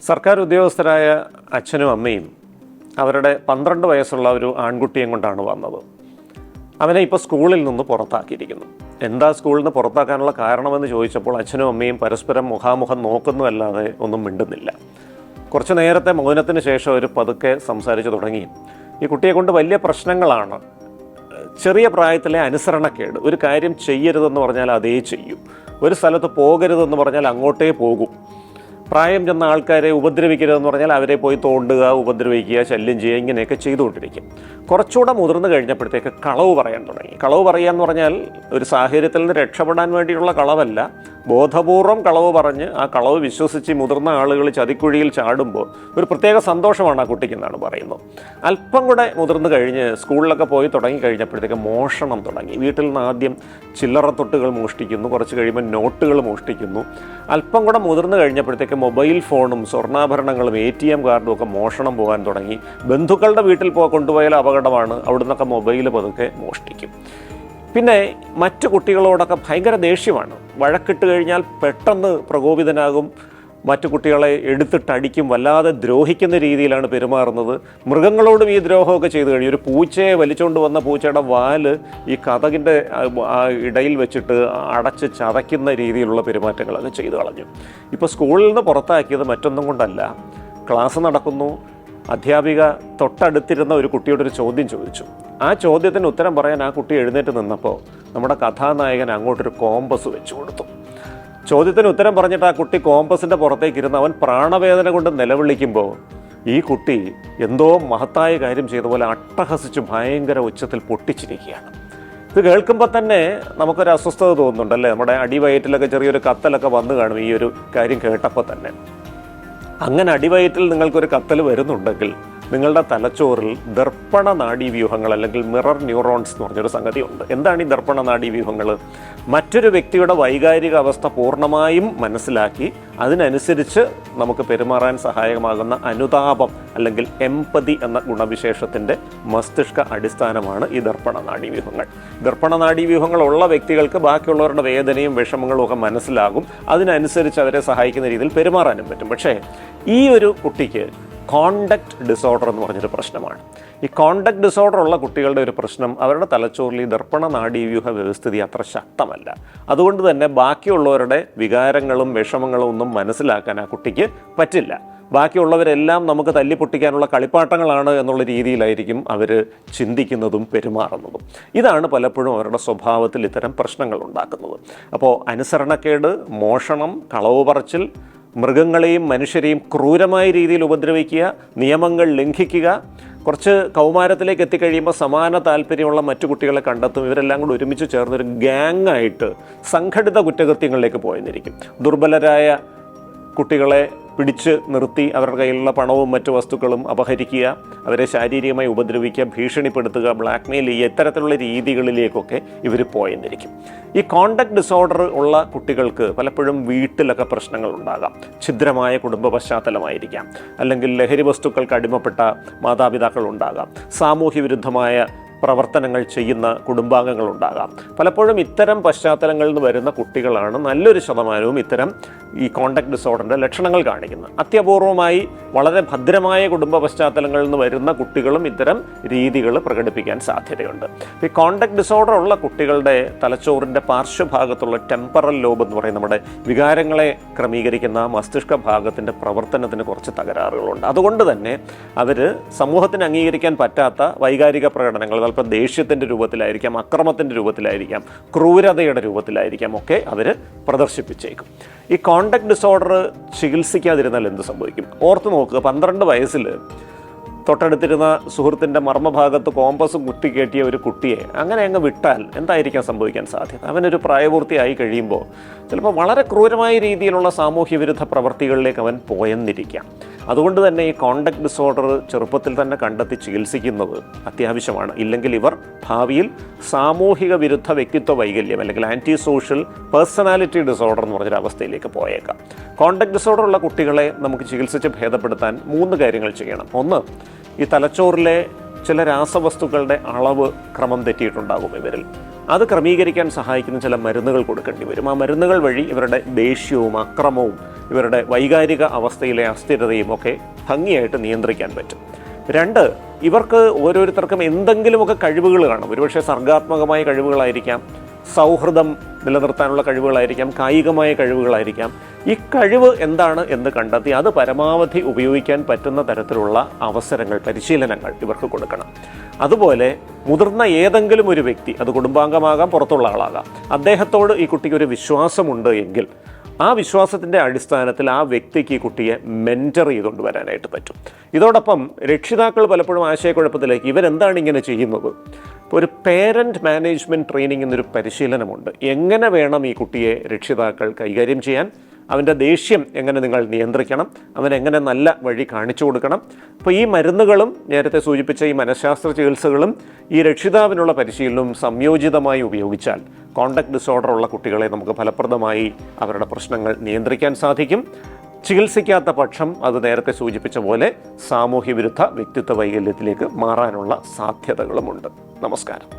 സർക്കാർ ഉദ്യോഗസ്ഥരായ അച്ഛനും അമ്മയും അവരുടെ 12 വയസ്സുള്ള ഒരു ആൺകുട്ടിയും കൊണ്ടാണ് വന്നത്. അവനെ ഇപ്പോൾ സ്കൂളിൽ നിന്ന് പുറത്താക്കിയിരിക്കുന്നു. എന്താ സ്കൂളിൽ നിന്ന് പുറത്താക്കാനുള്ള കാരണമെന്ന് ചോദിച്ചപ്പോൾ അച്ഛനും അമ്മയും പരസ്പരം മുഖാമുഖം നോക്കുന്നുവല്ലാതെ ഒന്നും മിണ്ടുന്നില്ല. കുറച്ച് നേരത്തെ മൗനത്തിന് ശേഷം ഒരു പതുക്കെ സംസാരിച്ചു തുടങ്ങി. ഈ കുട്ടിയെ കൊണ്ട് വലിയ പ്രശ്നങ്ങളാണ്. ചെറിയ പ്രായത്തിലെ അനുസരണക്കേട്. ഒരു കാര്യം ചെയ്യരുതെന്ന് പറഞ്ഞാൽ അതേ ചെയ്യും. ഒരു സ്ഥലത്ത് പോകരുതെന്ന് പറഞ്ഞാൽ അങ്ങോട്ടേ പോകും. പ്രായം ചെന്ന ആൾക്കാരെ ഉപദ്രവിക്കരുതെന്ന് പറഞ്ഞാൽ അവരെ പോയി തോണ്ടുക, ഉപദ്രവിക്കുക, ശല്യം ചെയ്യുക, ഇങ്ങനെയൊക്കെ ചെയ്തുകൊണ്ടിരിക്കും. കുറച്ചുകൂടെ മുതിർന്നു കഴിഞ്ഞപ്പോഴത്തേക്ക് കളവ് പറയാൻ തുടങ്ങി. കളവ് പറയാന്ന് പറഞ്ഞാൽ ഒരു സാഹചര്യത്തിൽ നിന്ന് രക്ഷപ്പെടാൻ വേണ്ടിയുള്ള കളവല്ല, ബോധപൂർവം കളവ് പറഞ്ഞ് ആ കളവ് വിശ്വസിച്ച് മുതിർന്ന ആളുകൾ ചതിക്കുഴിയിൽ ചാടുമ്പോൾ ഒരു പ്രത്യേക സന്തോഷമാണ് ആ കുട്ടിക്കെന്നാണ് പറയുന്നത്. അല്പം കൂടെ മുതിർന്നു കഴിഞ്ഞ് സ്കൂളിലൊക്കെ പോയി തുടങ്ങി കഴിഞ്ഞപ്പോഴത്തേക്ക് മോഷണം തുടങ്ങി. വീട്ടിൽ നിന്ന് ആദ്യം ചില്ലറത്തൊട്ടുകൾ മോഷ്ടിക്കുന്നു, കുറച്ച് കഴിയുമ്പോൾ നോട്ടുകൾ മോഷ്ടിക്കുന്നു. അല്പം കൂടെ മുതിർന്നു കഴിഞ്ഞപ്പോഴത്തേക്ക് മൊബൈൽ ഫോണും സ്വർണ്ണാഭരണങ്ങളും ATM കാർഡും ഒക്കെ മോഷണം പോകാൻ തുടങ്ങി. ബന്ധുക്കളുടെ വീട്ടിൽ കൊണ്ടുപോയാൽ അപകടമാണ്, അവിടെ നിന്നൊക്കെ മൊബൈൽ പതുക്കെ മോഷ്ടിക്കും. പിന്നെ മറ്റു കുട്ടികളോടൊക്കെ ഭയങ്കര ദേഷ്യമാണ്. വഴക്കിട്ട് കഴിഞ്ഞാൽ പെട്ടെന്ന് പ്രകോപിതനാകും, മറ്റു കുട്ടികളെ എടുത്തിട്ടടിക്കും, വല്ലാതെ ദ്രോഹിക്കുന്ന രീതിയിലാണ് പെരുമാറുന്നത്. മൃഗങ്ങളോടും ഈ ദ്രോഹമൊക്കെ ചെയ്തു കഴിഞ്ഞു. ഒരു പൂച്ചയെ വലിച്ചുകൊണ്ട് വന്ന പൂച്ചയുടെ വാല് ഈ കതകിൻ്റെ ഇടയിൽ വെച്ചിട്ട് അടച്ച് ചതയ്ക്കുന്ന രീതിയിലുള്ള പെരുമാറ്റങ്ങളൊക്കെ ചെയ്തു കളഞ്ഞു. ഇപ്പോൾ സ്കൂളിൽ നിന്ന് പുറത്താക്കിയത് മറ്റൊന്നും കൊണ്ടല്ല, ക്ലാസ് നടക്കുന്നു. അധ്യാപിക തൊട്ടടുത്തിരുന്ന ഒരു കുട്ടിയോടൊരു ചോദ്യം ചോദിച്ചു. ആ ചോദ്യത്തിന് ഉത്തരം പറയാൻ ആ കുട്ടി എഴുന്നേറ്റ് നിന്നപ്പോൾ നമ്മുടെ കഥാനായകൻ അങ്ങോട്ടൊരു കോമ്പസ് വെച്ചു കൊടുത്തു. ചോദ്യത്തിന് ഉത്തരം പറഞ്ഞിട്ട് ആ കുട്ടി കോമ്പസിൻ്റെ പുറത്തേക്ക് ഇരുന്ന് അവൻ പ്രാണവേദന കൊണ്ട് നിലവിളിക്കുമ്പോൾ ഈ കുട്ടി എന്തോ മഹത്തായ കാര്യം ചെയ്ത പോലെ അട്ടഹസിച്ച് ഭയങ്കര ഉച്ചത്തിൽ പൊട്ടിച്ചിരിക്കുകയാണ്. ഇത് കേൾക്കുമ്പോൾ തന്നെ നമുക്കൊരു അസ്വസ്ഥത തോന്നുന്നുണ്ടല്ലേ? നമ്മുടെ അടിവയറ്റിലൊക്കെ ചെറിയൊരു കത്തലൊക്കെ വന്നു കാണും ഈ ഒരു കാര്യം കേട്ടപ്പോൾ തന്നെ. അങ്ങനെ അടിവയറ്റിൽ നിങ്ങൾക്കൊരു കത്തൽ വരുന്നുണ്ടെങ്കിൽ നിങ്ങളുടെ തലച്ചോറിൽ ദർപ്പണ നാഡീവ്യൂഹങ്ങൾ അല്ലെങ്കിൽ മിറർ ന്യൂറോൺസ് എന്ന് പറഞ്ഞൊരു സംഗതിയുണ്ട്. എന്താണ് ഈ ദർപ്പണ നാഡീവ്യൂഹങ്ങൾ? മറ്റൊരു വ്യക്തിയുടെ വൈകാരിക അവസ്ഥ പൂർണ്ണമായും മനസ്സിലാക്കി അതിനനുസരിച്ച് നമുക്ക് പെരുമാറാൻ സഹായകമാകുന്ന അനുതാപം അല്ലെങ്കിൽ എംപതി എന്ന ഗുണവിശേഷത്തിൻ്റെ മസ്തിഷ്ക അടിസ്ഥാനമാണ് ഈ ദർപ്പണ നാഡീവ്യൂഹങ്ങൾ. ദർപ്പണ നാഡീവ്യൂഹങ്ങൾ ഉള്ള വ്യക്തികൾക്ക് ബാക്കിയുള്ളവരുടെ വേദനയും വിഷമങ്ങളും ഒക്കെ മനസ്സിലാകും. അതിനനുസരിച്ച് അവരെ സഹായിക്കുന്ന രീതിയിൽ പെരുമാറാനും പറ്റും. പക്ഷേ ഈ ഒരു കുട്ടിക്ക് കോണ്ടക്ട് ഡിസോർഡർ എന്ന് പറഞ്ഞൊരു പ്രശ്നമാണ്. ഈ കോണ്ടക്ട് ഡിസോർഡർ ഉള്ള കുട്ടികളുടെ ഒരു പ്രശ്നം, അവരുടെ തലച്ചോറിൽ ഈ ദർപ്പണ നാഡീവ്യൂഹ വ്യവസ്ഥിതി അത്ര ശക്തമല്ല. അതുകൊണ്ട് തന്നെ ബാക്കിയുള്ളവരുടെ വികാരങ്ങളും വിഷമങ്ങളും ഒന്നും മനസ്സിലാക്കാൻ ആ കുട്ടിക്ക് പറ്റില്ല. ബാക്കിയുള്ളവരെല്ലാം നമുക്ക് തല്ലിപ്പൊട്ടിക്കാനുള്ള കളിപ്പാട്ടങ്ങളാണ് എന്നുള്ള രീതിയിലായിരിക്കും അവർ ചിന്തിക്കുന്നതും പെരുമാറുന്നതും. ഇതാണ് പലപ്പോഴും അവരുടെ സ്വഭാവത്തിൽ ഇത്തരം പ്രശ്നങ്ങൾ ഉണ്ടാക്കുന്നത്. അപ്പോൾ അനുസരണക്കേട്, മോഷണം, കളവ് പറച്ചിൽ, മൃഗങ്ങളെയും മനുഷ്യരെയും ക്രൂരമായ രീതിയിൽ ഉപദ്രവിക്കുക, നിയമങ്ങൾ ലംഘിക്കുക, കുറച്ച് കൗമാരത്തിലേക്ക് എത്തിക്കഴിയുമ്പോൾ സമാന താല്പര്യമുള്ള മറ്റു കുട്ടികളെ കണ്ടെത്തും. ഇവരെല്ലാം കൂടി ഒരുമിച്ച് ചേർന്നൊരു ഗ്യാങ്ങായിട്ട് സംഘടിത കുറ്റകൃത്യങ്ങളിലേക്ക് പോയെന്നിരിക്കും. ദുർബലരായ കുട്ടികളെ പിടിച്ച് നിർത്തി അവരുടെ കയ്യിലുള്ള പണവും മറ്റു വസ്തുക്കളും അപഹരിക്കുക, അവരെ ശാരീരികമായി ഉപദ്രവിക്കുക, ഭീഷണിപ്പെടുത്തുക, ബ്ലാക്ക്മെയിൽ ചെയ്യുക, ഇത്തരത്തിലുള്ള രീതികളിലേക്കൊക്കെ ഇവർ പോയെന്നിരിക്കും. ഈ കോണ്ടക്ട് ഡിസോർഡർ ഉള്ള കുട്ടികൾക്ക് പലപ്പോഴും വീട്ടിലൊക്കെ പ്രശ്നങ്ങൾ ഉണ്ടാകാം. ഛിദ്രമായ കുടുംബ പശ്ചാത്തലമായിരിക്കാം, അല്ലെങ്കിൽ ലഹരി വസ്തുക്കൾക്ക് അടിമപ്പെട്ട മാതാപിതാക്കൾ ഉണ്ടാകാം, സാമൂഹ്യ വിരുദ്ധമായ പ്രവർത്തനങ്ങൾ ചെയ്യുന്ന കുടുംബാംഗങ്ങളുണ്ടാകാം. പലപ്പോഴും ഇത്തരം പശ്ചാത്തലങ്ങളിൽ നിന്ന് വരുന്ന കുട്ടികളാണ് നല്ലൊരു ശതമാനവും ഇത്തരം ഈ കോണ്ടക്ട് ഡിസോർഡറിൻ്റെ ലക്ഷണങ്ങൾ കാണിക്കുന്നത്. അത്യപൂർവമായി വളരെ ഭദ്രമായ കുടുംബ പശ്ചാത്തലങ്ങളിൽ നിന്ന് വരുന്ന കുട്ടികളും ഇത്തരം രീതികൾ പ്രകടിപ്പിക്കാൻ സാധ്യതയുണ്ട്. ഈ കോണ്ടക്ട് ഡിസോർഡർ ഉള്ള കുട്ടികളുടെ തലച്ചോറിൻ്റെ പാർശ്വഭാഗത്തുള്ള ടെമ്പറൽ ലോബ് എന്ന് പറയുന്ന നമ്മുടെ വികാരങ്ങളെ ക്രമീകരിക്കുന്ന മസ്തിഷ്ക ഭാഗത്തിൻ്റെ പ്രവർത്തനത്തിന് കുറച്ച് തകരാറുകളുണ്ട്. അതുകൊണ്ട് തന്നെ അവർ സമൂഹത്തിന് അംഗീകരിക്കാൻ പറ്റാത്ത വൈകാരിക പ്രകടനങ്ങൾ, ചിലപ്പോൾ ദേഷ്യത്തിൻ്റെ രൂപത്തിലായിരിക്കാം, അക്രമത്തിൻ്റെ രൂപത്തിലായിരിക്കാം, ക്രൂരതയുടെ രൂപത്തിലായിരിക്കാം ഒക്കെ അവർ പ്രദർശിപ്പിച്ചേക്കും. ഈ കോണ്ടക്ട് ഡിസോർഡർ ചികിത്സിക്കാതിരുന്നാൽ എന്ത് സംഭവിക്കും? ഓർത്ത് നോക്കുക, 12 വയസ്സിൽ തൊട്ടടുത്തിരുന്ന സുഹൃത്തിൻ്റെ മർമ്മഭാഗത്ത് കോമ്പസ് കുത്തിക്കയറ്റിയ ഒരു കുട്ടിയെ അങ്ങനെ അങ്ങ് വിട്ടാൽ എന്തായിരിക്കാം സംഭവിക്കാൻ സാധ്യത? അവനൊരു പ്രായപൂർത്തിയായി കഴിയുമ്പോൾ ചിലപ്പോൾ വളരെ ക്രൂരമായ രീതിയിലുള്ള സാമൂഹ്യ വിരുദ്ധ പ്രവർത്തികളിലേക്ക് അവൻ പോയെന്നിരിക്കാം. അതുകൊണ്ട് തന്നെ ഈ കോണ്ടക്ട് ഡിസോർഡർ ചെറുപ്പത്തിൽ തന്നെ കണ്ടെത്തി ചികിത്സിക്കുന്നത് അത്യാവശ്യമാണ്. ഇല്ലെങ്കിൽ ഇവർ ഭാവിയിൽ സാമൂഹിക വിരുദ്ധ വ്യക്തിത്വ വൈകല്യം അല്ലെങ്കിൽ ആൻറ്റി സോഷ്യൽ പേഴ്സണാലിറ്റി ഡിസോർഡർ എന്ന് പറഞ്ഞൊരു അവസ്ഥയിലേക്ക് പോയേക്കാം. കോണ്ടക്ട് ഡിസോർഡർ ഉള്ള കുട്ടികളെ നമുക്ക് ചികിത്സിച്ച് ഭേദപ്പെടുത്താൻ 3 കാര്യങ്ങൾ ചെയ്യണം. ഒന്ന്, ഈ തലച്ചോറിലെ ചില രാസവസ്തുക്കളുടെ അളവ് ക്രമം തെറ്റിയിട്ടുണ്ടാകും ഇവരിൽ. അത് ക്രമീകരിക്കാൻ സഹായിക്കുന്ന ചില മരുന്നുകൾ കൊടുക്കേണ്ടി വരും. ആ മരുന്നുകൾ വഴി ഇവരുടെ ദേഷ്യവും അക്രമവും ഇവരുടെ വൈകാരിക അവസ്ഥയിലെ അസ്ഥിരതയും ഒക്കെ ഭംഗിയായിട്ട് നിയന്ത്രിക്കാൻ പറ്റും. 2, ഇവർക്ക് ഓരോരുത്തർക്കും എന്തെങ്കിലുമൊക്കെ കഴിവുകൾ കാണും. ഒരുപക്ഷെ സർഗാത്മകമായ കഴിവുകളായിരിക്കാം, സൗഹൃദം നിലനിർത്താനുള്ള കഴിവുകളായിരിക്കാം, കായികമായ കഴിവുകളായിരിക്കാം. ഈ കഴിവ് എന്താണ് എന്ന് കണ്ടെത്തി അത് പരമാവധി ഉപയോഗിക്കാൻ പറ്റുന്ന തരത്തിലുള്ള അവസരങ്ങൾ, പരിശീലനങ്ങൾ ഇവർക്ക് കൊടുക്കണം. അതുപോലെ മുതിർന്ന ഏതെങ്കിലും ഒരു വ്യക്തി, അത് കുടുംബാംഗമാകാം, പുറത്തുള്ള ആളാകാം, അദ്ദേഹത്തോട് ഈ കുട്ടിക്ക് ഒരു വിശ്വാസമുണ്ട് എങ്കിൽ ആ വിശ്വാസത്തിൻ്റെ അടിസ്ഥാനത്തിൽ ആ വ്യക്തിക്ക് ഈ കുട്ടിയെ മെൻറ്റർ ചെയ്തുകൊണ്ട് വരാനായിട്ട് പറ്റും. ഇതോടൊപ്പം രക്ഷിതാക്കൾ പലപ്പോഴും ആശയക്കുഴപ്പത്തിലേക്ക് ഇവരെന്താണ് ഇങ്ങനെ ചെയ്യുന്നത്. ഇപ്പോൾ ഒരു പേരൻറ്റ് മാനേജ്മെൻറ്റ് ട്രെയിനിങ് എന്നൊരു പരിശീലനമുണ്ട്. എങ്ങനെ വേണം ഈ കുട്ടിയെ രക്ഷിതാക്കൾ കൈകാര്യം ചെയ്യാൻ, അവൻ്റെ ദേഷ്യം എങ്ങനെ നിങ്ങൾ നിയന്ത്രിക്കണം, അവനെങ്ങനെ നല്ല വഴി കാണിച്ചു കൊടുക്കണം. അപ്പോൾ ഈ മരുന്നുകളും നേരത്തെ സൂചിപ്പിച്ച ഈ മനഃശാസ്ത്ര ചികിത്സകളും ഈ രക്ഷിതാവിനുള്ള പരിശീലനവും സംയോജിതമായി ഉപയോഗിച്ചാൽ കോണ്ടക്ട് ഡിസോർഡർ ഉള്ള കുട്ടികളെ നമുക്ക് ഫലപ്രദമായി അവരുടെ പ്രശ്നങ്ങൾ നിയന്ത്രിക്കാൻ സാധിക്കും. ചികിത്സിക്കാത്ത പക്ഷം അത് നേരത്തെ സൂചിപ്പിച്ച പോലെ സാമൂഹ്യ വിരുദ്ധ വ്യക്തിത്വ വൈകല്യത്തിലേക്ക് മാറാനുള്ള സാധ്യതകളുമുണ്ട്. നമസ്കാരം.